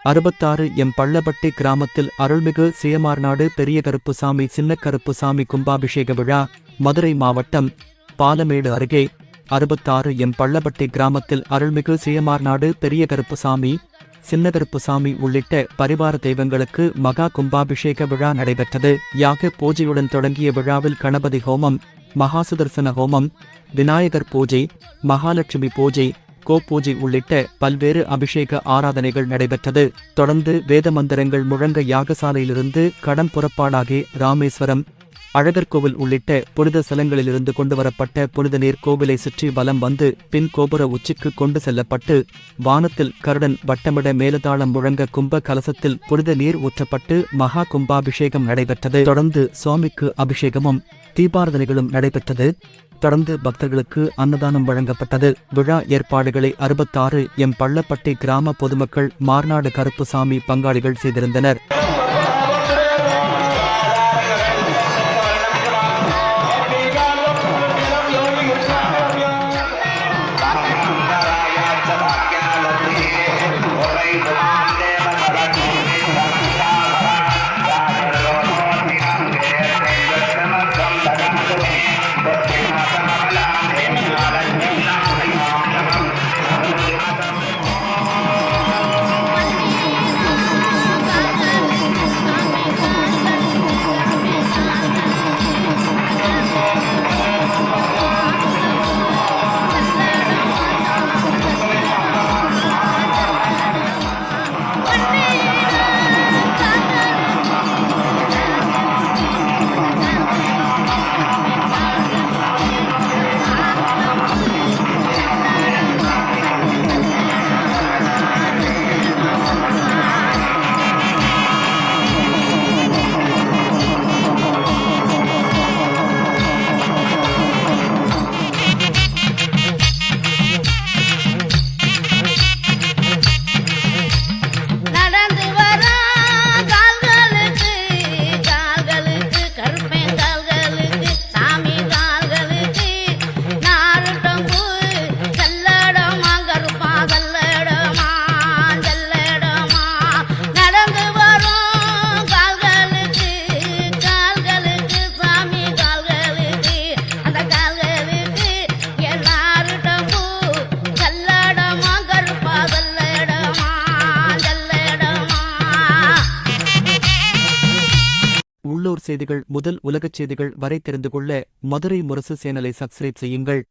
66 M Pallapatti கிராமத்தில் அருள்மிகு சேமார்நாடு பெரிய கருப்புசாமி சின்ன கருப்புசாமி கும்பாபிஷேக விழா. மதுரை மாவட்டம் பாலமேடு அருகே 66 எம் பள்ளப்பட்டி கிராமத்தில் அருள்மிகு சேமார்நாடு பெரிய கருப்புசாமி சின்ன கருப்புசாமி உள்ளிட்ட பரிவார தெய்வங்களுக்கு மகா கும்பாபிஷேக விழா நடைபெற்றது. யாக பூஜையுடன் தொடங்கிய விழாவில் கணபதி ஹோமம், மகாசுதர்சன ஹோமம், விநாயகர் பூஜை, மகாலட்சுமி பூஜை, கோபூஜை உள்ளிட்ட பல்வேறு அபிஷேக ஆராதனைகள் நடைபெற்றது. தொடர்ந்து வேத மந்திரங்கள் முழங்க யாகசாலையிலிருந்து கடம் புறப்பாடாகி ராமேஸ்வரம், அழகர்கோவில் உள்ளிட்ட புனித ஸ்தலங்களிலிருந்து கொண்டுவரப்பட்ட புனித நீர் கோவிலை சுற்றி வலம் வந்து பின் கோபுர உச்சிக்கு கொண்டு செல்லப்பட்டு வானத்தில் கருடன் வட்டமிட மேலதாளம் முழங்க கும்ப கலசத்தில் புனித நீர் ஊற்றப்பட்டு மகா கும்பாபிஷேகம் நடைபெற்றது. தொடர்ந்து சுவாமிக்கு அபிஷேகமும் தீபாராதனைகளும் நடைபெற்றது. தொடர்ந்து பக்தர்களுக்கு அன்னதானம் வழங்கப்பட்டது. விழா ஏற்பாடுகளை 66 எம் பள்ளப்பட்டி கிராம பொதுமக்கள், மார்நாடு கருப்புசாமி பங்காளிகள் செய்திருந்தனர். உள்ளூர் செய்திகள் முதல் உலகச் செய்திகள் வரை தெரிந்து கொள்ள மதுரை முரசு சேனலை சப்ஸ்கிரைப் செய்யுங்கள்.